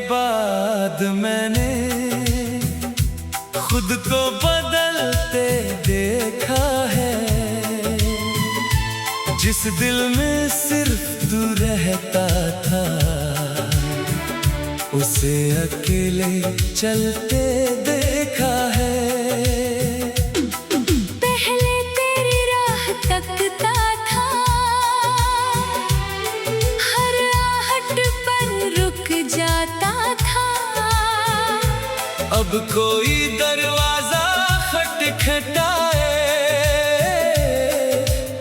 बाद मैंने खुद को बदलते देखा है। जिस दिल में सिर्फ तू रहता था, उसे अकेले चलते देखा है। पहले तेरी राह तकता था, हर आहट पर रुक जाता था। अब कोई दरवाजा खटखटाए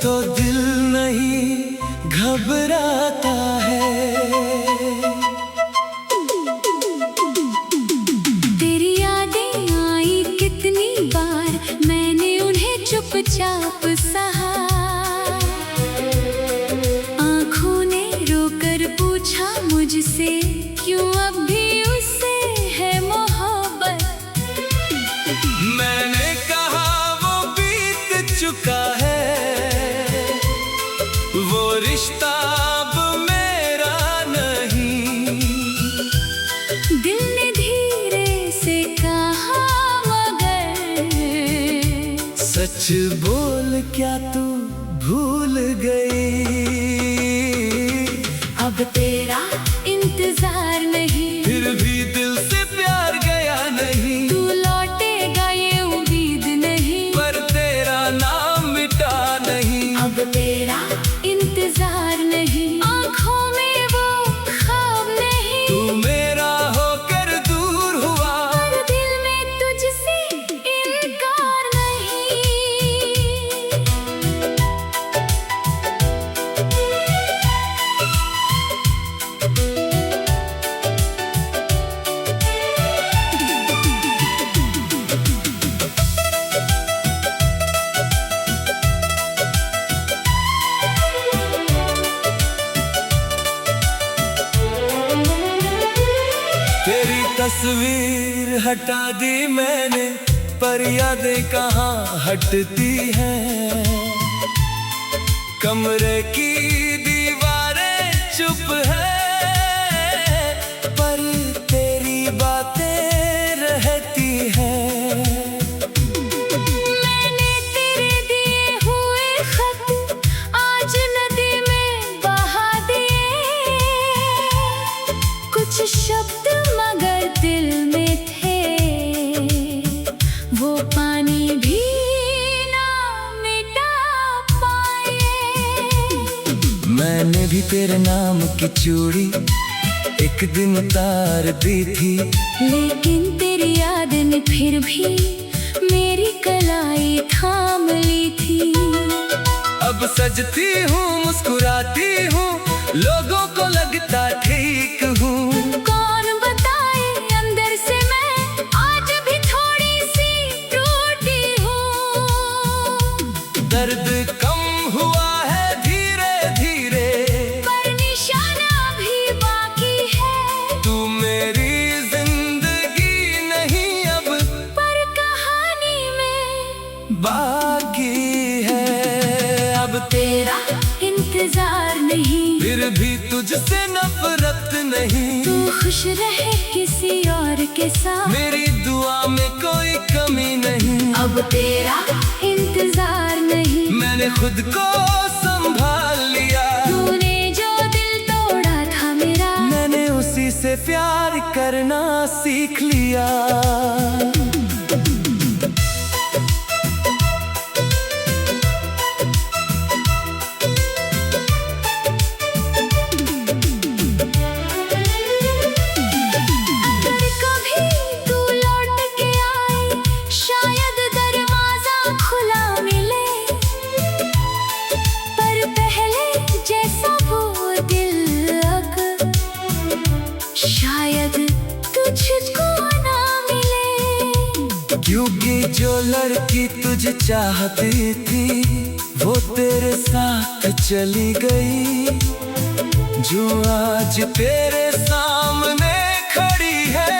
तो दिल नहीं घबराता है। तेरी यादें आई कितनी बार, मैंने उन्हें चुपचाप सहा। आँखों ने रोकर पूछा मुझसे, क्यों अब भी उससे है मोहब्बत। मैंने कहा वो बीत चुका है, वो रिश्ता अब मेरा नहीं। दिल ने धीरे से कहा मगर, सच बोल क्या तू भूल गई। अब तेरा इंतजार नहीं, फिर भी दिल से प्यार गया नहीं। तू लौटेगा ये उम्मीद नहीं, पर तेरा नाम मिटा नहीं। अब तेरा इंतजार नहीं, आँखों में वो ख्वाब नहीं। तू मेरा होकर दूर हुआ, पर दिल में तुझसे इनकार नहीं। तेरी तस्वीर हटा दी मैंने, पर यादें कहाँ हटती हैं। कमरे की दीवारें चुप है, पर तेरी बातें रहती हैं। मैंने तेरे दिए हुए खत आज नदी में बहा दिए। कुछ शब्द मगर दिल में थे, वो पानी भी ना मिटा पाए। मैंने भी तेरे नाम की चूड़ी एक दिन उतार दी थी, लेकिन तेरी याद ने फिर भी मेरी कलाई थाम ली थी। अब सजती हूँ मुस्कुराती हूँ, लोगों को लगता ठीक हूँ। कौन बताए अंदर से मैं आज भी थोड़ी सी टूटी हूँ। दर्द कम हुआ है धीरे धीरे, पर निशाना भी बाकी है। तू मेरी जिंदगी नहीं अब, पर कहानी में बाकी है। अब तेरा इंतजार नहीं, फिर भी तुझसे नफरत नहीं। तू खुश रहे किसी और के साथ, मेरी दुआ में कोई कमी नहीं। अब तेरा इंतजार नहीं, मैंने खुद को संभाल लिया। तूने जो दिल तोड़ा था मेरा, मैंने उसी से प्यार करना सीख लिया। अगर कभी तू लौट के आए, शायद दरवाजा खुला मिले। पर पहले जैसा वो दिल अब शायद तुझको ना मिले। क्योंकि जो लड़की तुझे चाहती थी, वो तेरे साथ चली गई। जो आज तेरे सामने खड़ी है,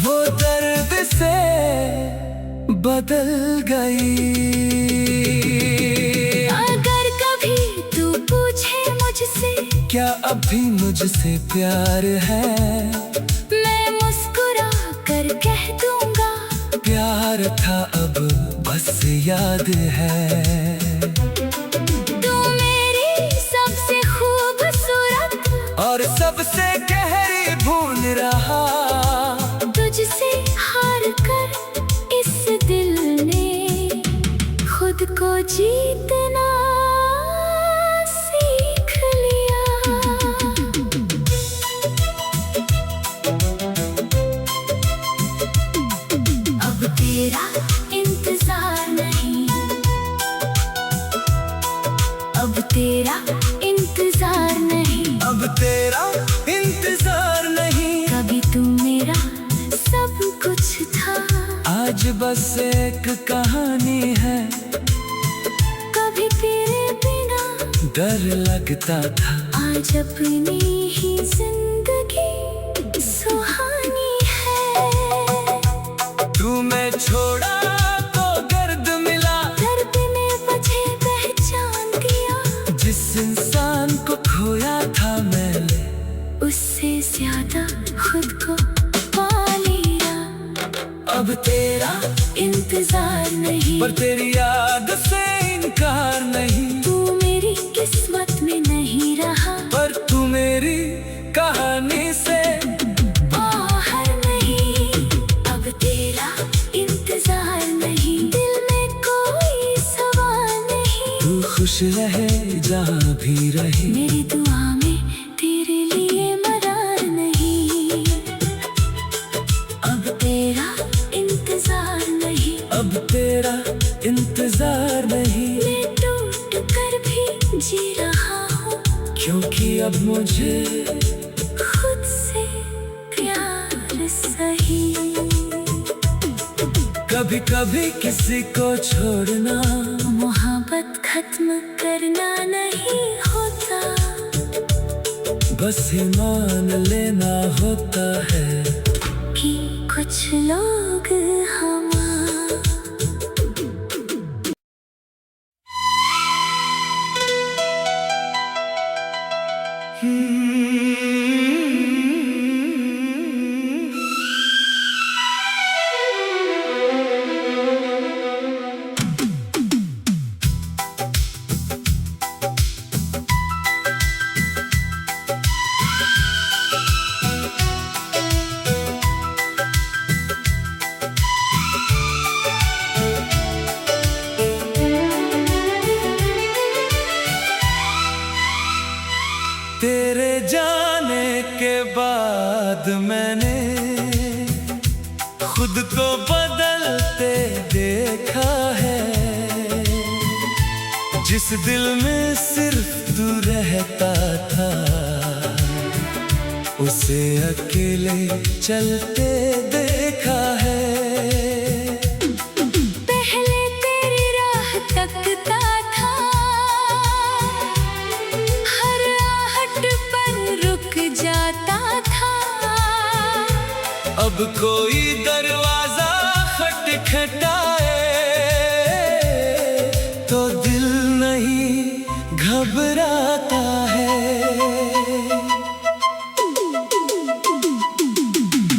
वो दर्द से बदल गई। अगर कभी तू पूछे मुझसे, क्या अब भी मुझसे प्यार है, मैं मुस्कुरा कर कह दूंगा। प्यार था अब बस याद है। तू मेरी सबसे खूबसूरत और सबसे गहरी भूल रहा। तुझसे हार कर इस दिल ने खुद को जीतना सीख लिया। अब तेरा इंतजार नहीं, अब तेरा इंतजार नहीं, अब तेरा इंतजार नहीं। कभी तू मेरा सब कुछ था। आज बस एक कहानी है, कभी तेरे बिना डर लगता था। आज अपनी ही जिंदगी सुहानी है। तू मैं छोड़ा तो गर्द मिला, दर्द ने मुझे पहचान दिया। जिस इंसान को खोया था मैंने, उससे ज्यादा खुद को पा लिया। अब तेरा इंतजार नहीं, पर तेरी याद से इनकार नहीं। तू मेरी किस्मत में नहीं रहा, पर तू मेरी कहानी से बाहर नहीं। अब तेरा इंतजार नहीं, दिल में कोई सवाल नहीं। तू खुश रहे जहाँ भी रही, मेरी दुआ में तेरे लिए मरार नहीं। अब तेरा इंतजार नहीं, अब तेरा इंतजार नहीं। मैं टूट कर भी जी रहा हूँ, क्योंकि अब मुझे खुद से प्यार सही। कभी कभी किसी को छोड़ना, मोहब्बत खत्म करना नहीं होता, बस ईमान लेना होता है कि कुछ लोग हम तेरे जाने के बाद मैंने खुद को बदलते देखा है। जिस दिल में सिर्फ तू रहता था, उसे अकेले चलते देखा है। पहले तेरी राह तकता था, हर आहट पर रुक जाता था। अब कोई दरवाजा खटखटाए तो दिल नहीं घबराता है।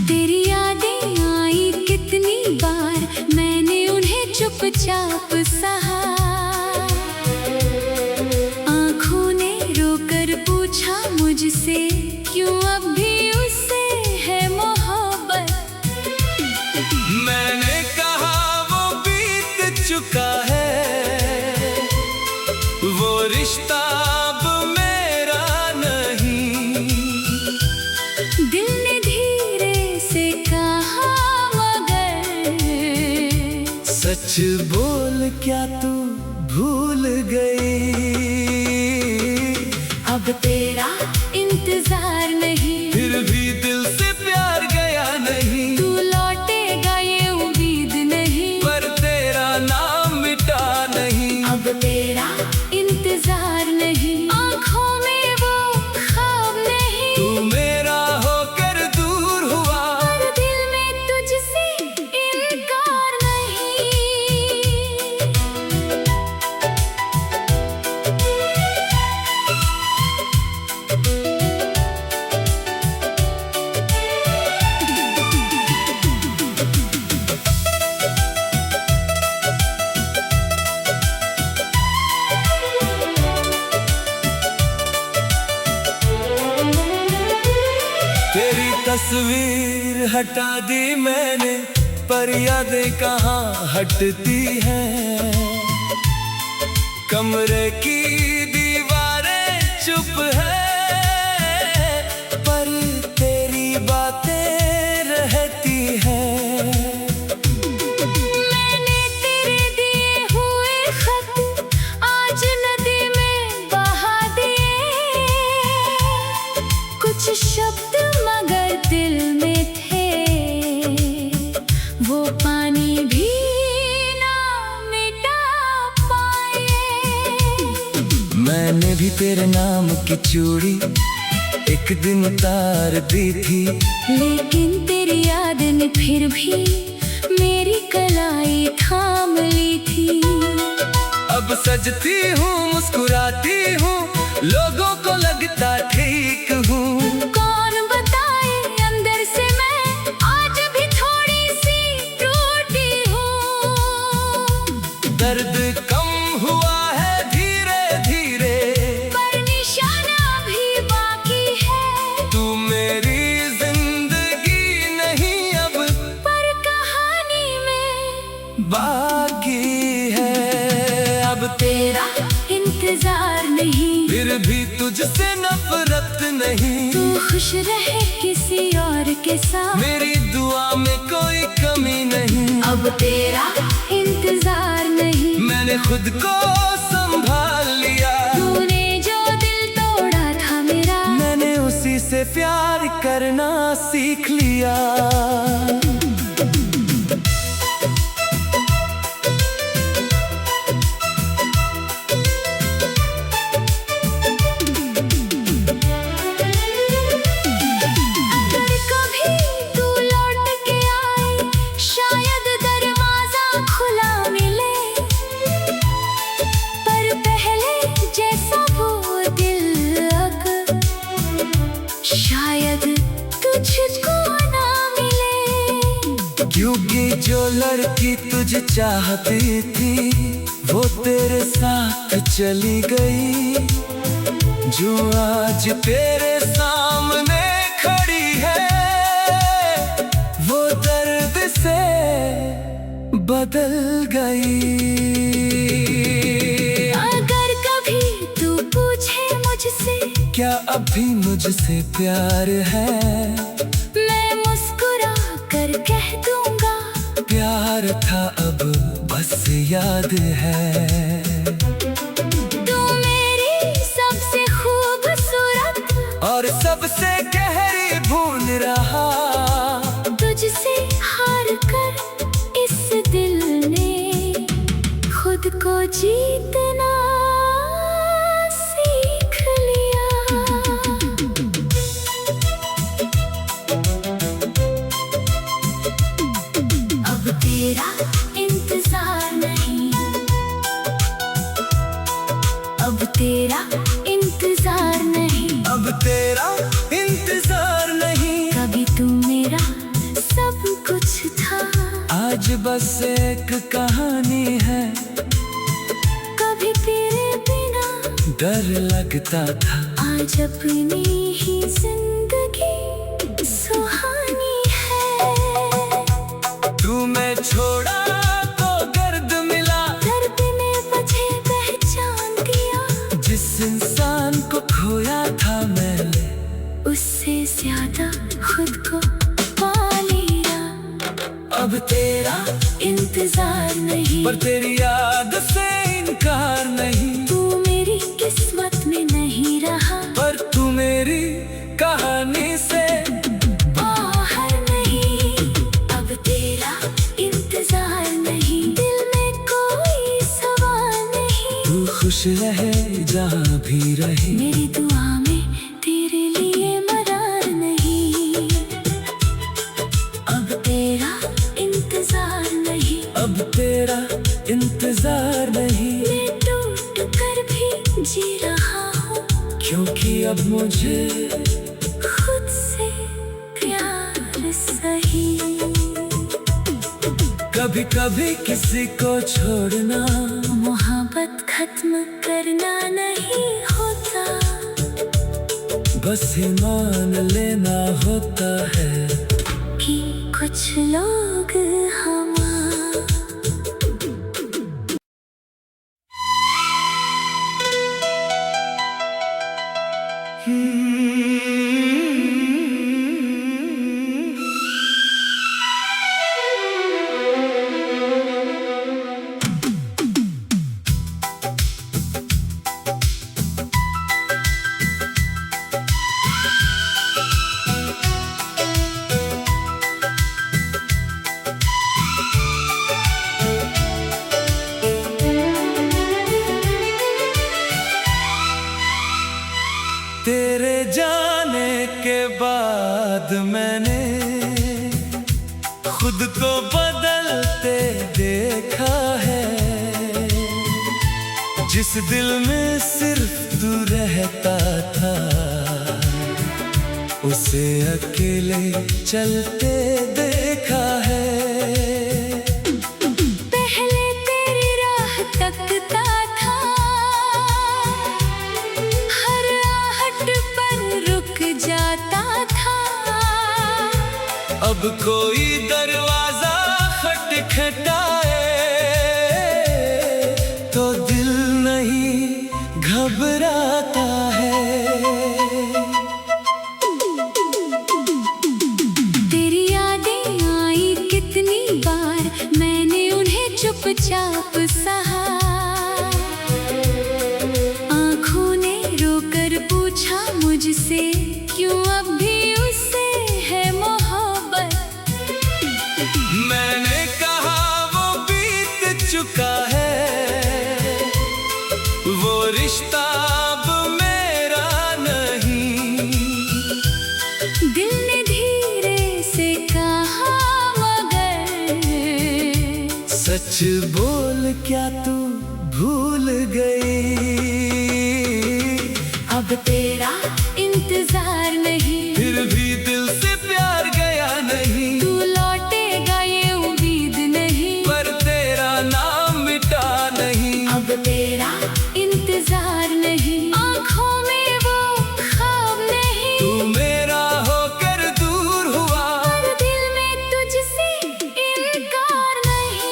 तेरी यादें आई कितनी बार, मैंने उन्हें चुपचाप सहा। आँखों ने रोकर पूछा मुझसे, क्यों अब भी उससे है मोहब्बत। मैंने कहा वो बीत चुका है, वो रिश्ता अब मेरा नहीं। दिल ने धीरे से कहा, मगर सच बोल क्या तू भूल गई। अब तेरा इंतजार नहीं, फिर भी दिल से प्यार गया नहीं। तू लौटेगा ये उम्मीद नहीं, पर तेरा नाम मिटा नहीं। अब तेरा इंतजार नहीं, आँखों में वो ख्वाब नहीं। तू मेरा होकर दूर हुआ, पर दिल में तुझसे इनकार नहीं। तस्वीर हटा दी मैंने, पर यादें कहाँ हटती हैं। कमरे की दीवारें चुप है, पर तेरी बातें रहती हैं। मैंने तेरे दिए हुए खत आज नदी में बहा दिए। कुछ शब्द मगर दिल में थे, वो पानी भी ना मिटा पाए। मैंने भी तेरे नाम की चूड़ी एक दिन उतार दी थी, लेकिन तेरी याद ने फिर भी मेरी कलाई थाम ली थी। अब सजती हूँ मुस्कुराती हूँ, लोगों को लगता ठीक हूँ। कौन बताए अंदर से मैं आज भी थोड़ी सी टूटी हूँ। दर्द कम हुआ है धीरे धीरे, पर निशाना भी बाकी है। तू मेरी जिंदगी नहीं अब, पर कहानी में बाकी है। अब तेरा इंतजार नहीं, फिर भी तुझसे नफरत नहीं। तू खुश रहे किसी और के साथ, मेरी दुआ में कोई कमी नहीं। अब तेरा इंतजार नहीं, मैंने खुद को संभाल लिया। तूने जो दिल तोड़ा था मेरा, मैंने उसी से प्यार करना सीख लिया। अगर कभी तू लौट के आए, शायद दरवाजा खुला मिले। पर पहले जैसा वो दिल अब शायद तुझको ना मिले। क्योंकि जो लड़की तुझे चाहती थी, वो तेरे साथ चली गई। जो आज तेरे सामने खड़ी है, वो दर्द से बदल गई। अगर कभी तू पूछे मुझसे क्या अभी मुझसे प्यार है, मैं मुस्कुरा कर कह दूंगा, प्यार था अब बस याद है। तू मेरी सबसे खूबसूरत और सबसे गहरी भूल रहा। तुझसे हार कर इस दिल ने खुद को जीतना सीख लिया। अब तेरा इंतजार नहीं, अब तेरा इंतजार नहीं, अब तेरा इंतजार नहीं। कभी तू मेरा सब कुछ था, आज बस एक कहानी है। कभी तेरे बिना डर लगता था, आज अपनी ही जिंदगी सुहानी है। तू मैं छोड़ा तो गर्द मिला, दर्द ने मुझे पहचान दिया। जिस इंसान को खोया था मैंने, उससे ज्यादा खुद को पा लिया। अब तेरा इंतजार नहीं, पर तेरी याद से इनकार नहीं। तू मेरी किस्मत में नहीं रहा, पर तू मेरी कहानी से बाहर नहीं। अब तेरा इंतजार नहीं, दिल में कोई सवाल नहीं। तू खुश रहे जहाँ भी रहे, मेरी दुआ में तेरे लिए मरार नहीं। अब तेरा इंतजार नहीं, अब तेरा इंतजार नहीं। मैं टूट कर भी जी रहा हूँ, क्योंकि अब मुझे खुद से प्यार सही। कभी कभी किसी को छोड़ना, मोहब्बत खत्म करना नहीं होता, बस ईमान लेना होता है। कुछ लोग हम तेरे जाने के बाद मैंने खुद को बदलते देखा है। जिस दिल में सिर्फ तू रहता था, उसे अकेले चलते देखा है। पहले तेरी राह तकता था, हर आहट पर रुक जाता था। अब कोई दरवाजा खटखटाए तो दिल नहीं घबराता है। तेरी यादें आई कितनी बार, मैंने उन्हें चुपचाप सहा। आँखों ने रोकर पूछा मुझसे, क्यों अब भी उससे है मोहब्बत। मैंने कहा वो बीत चुका है, वो रिश्ता अब मेरा नहीं। दिल ने धीरे से कहा मगर सच बोल क्या तू भूल गई। अब तेरा इंतजार नहीं, फिर भी दिल से प्यार गया नहीं। तू लौटेगा ये उम्मीद नहीं, पर तेरा नाम मिटा नहीं। अब तेरा इंतजार नहीं, आँखों में वो ख्वाब नहीं। तू मेरा होकर दूर हुआ, पर दिल में तुझसे इनकार नहीं।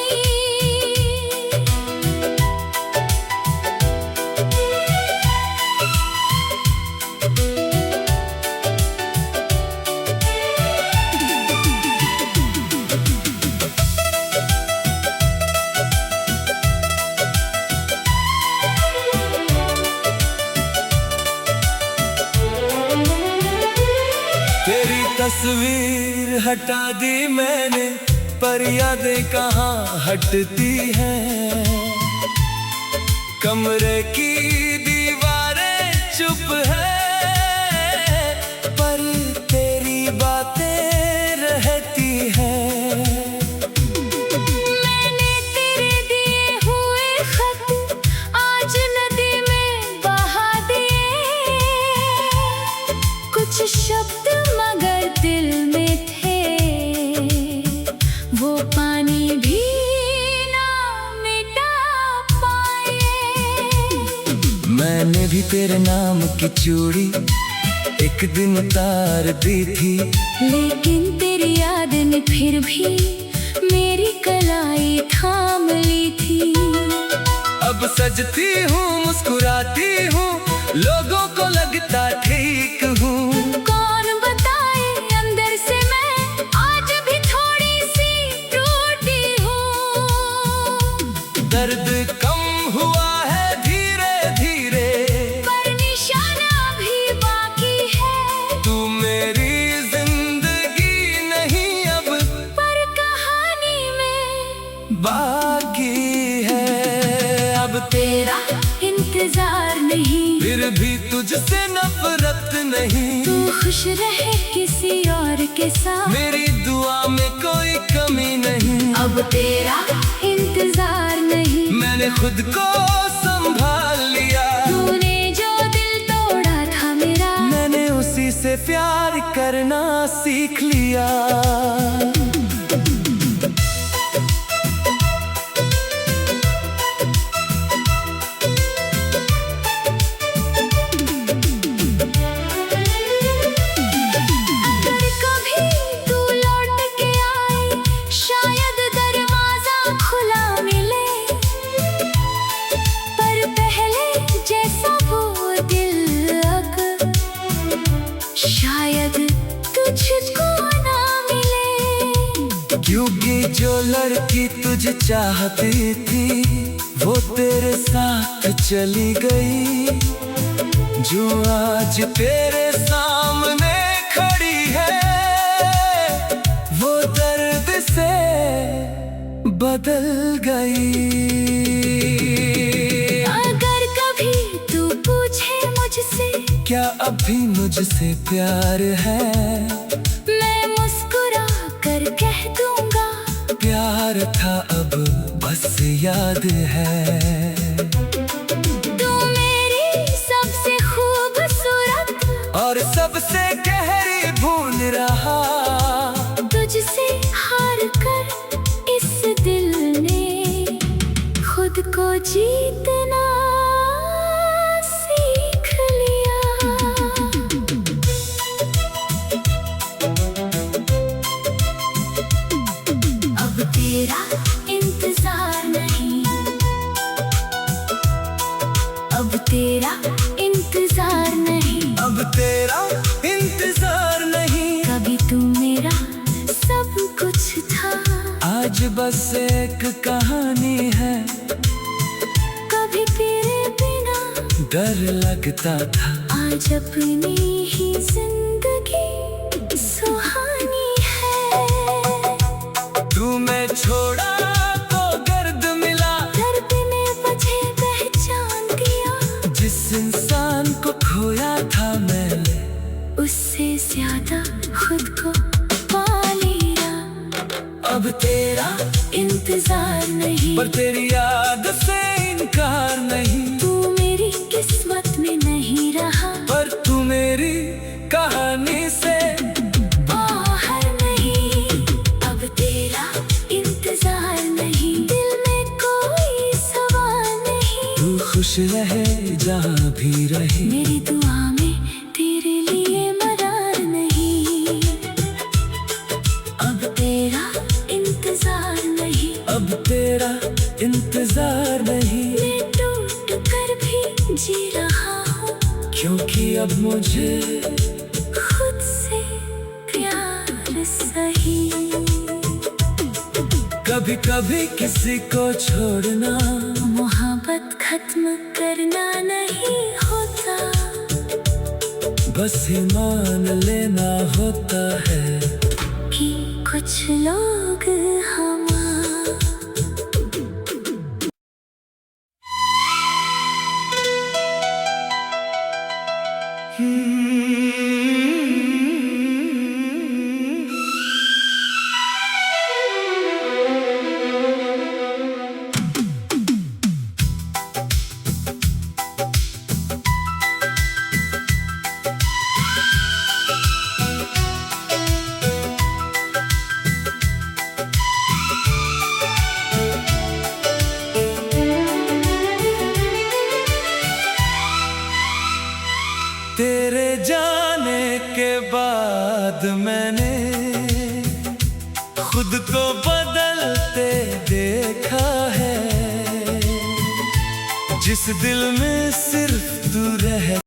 तेरी तस्वीर हटा दी मैंने, पर यादें कहाँ हटती हैं। कमरे की दीवारें चुप है, पर तेरी बातें रहती हैं। मैंने तेरे दिए हुए खत आज नदी में बहा दिए। कुछ शब्द मगर दिल में थे, वो पानी भी ना मिटा पाए। मैंने भी तेरे नाम की चूड़ी एक दिन उतार दी थी, लेकिन तेरी याद ने फिर भी मेरी कलाई थाम ली थी। अब सजती हूँ मुस्कुराती हूँ, लोगों को लगता ठीक हूँ। कौन बताए अंदर से मैं आज भी थोड़ी सी टूटी हूँ। दर्द कम हुआ है धीरे धीरे, पर निशाना भी बाकी है। तू मेरी जिंदगी नहीं अब, पर कहानी में बाकी है। अब तेरा इंतजार नहीं, फिर भी तुझसे नफरत नहीं। तू खुश रहे किसी और के साथ, मेरी दुआ में कोई कमी नहीं। अब तेरा इंतजार नहीं, मैंने खुद को संभाल लिया। तूने जो दिल तोड़ा था मेरा, मैंने उसी से प्यार करना सीख लिया। अगर कभी तू लौट के आए जो लड़की तुझे चाहती थी वो तेरे साथ चली गई, जो आज तेरे सामने खड़ी है वो दर्द से बदल गई। अगर कभी तू पूछे मुझसे क्या अभी मुझसे प्यार है, मैं मुस्कुरा कर कह दूंगा प्यार था अब बस याद है। तू मेरी सबसे खूबसूरत और सबसे गहरी भूल रहा, तुझसे हार कर इस दिल ने खुद को जीतना सीख लिया। अब तेरा इंतजार नहीं, अब तेरा इंतजार नहीं, अब तेरा इंतजार नहीं। कभी तू मेरा सब कुछ था, आज बस एक कहानी है। कभी तेरे बिना डर लगता था, आज अपनी ही जिंदगी सुहानी है। तू मैं छोड़ा तो गर्द मिला, दर्द ने मुझे पहचान दिया, जिस इंसान को खोया था मैंने उससे ज्यादा खुद को पा लिया। अब तेरा इंतजार नहीं, पर तेरी याद से इनकार नहीं। तू मेरी किस्मत में नहीं रहा, पर तू मेरी कहानी से बाहर नहीं। अब तेरा इंतजार नहीं, दिल में कोई सवाल नहीं। तू खुश रहे जहाँ भी रहे, मेरी दुआ में तेरे लिए मरार नहीं। अब तेरा इंतजार नहीं, अब तेरा इंतजार नहीं। मैं टूट कर भी जी रहा हूँ, क्योंकि अब मुझे खुद से प्यार सही। कभी कभी किसी को छोड़ना मोहब्बत खत्म करना नहीं होता, बस ईमान लेना होता है कि कुछ लोग हम तेरे जाने के बाद मैंने खुद को बदलते देखा है, जिस दिल में सिर्फ तू रह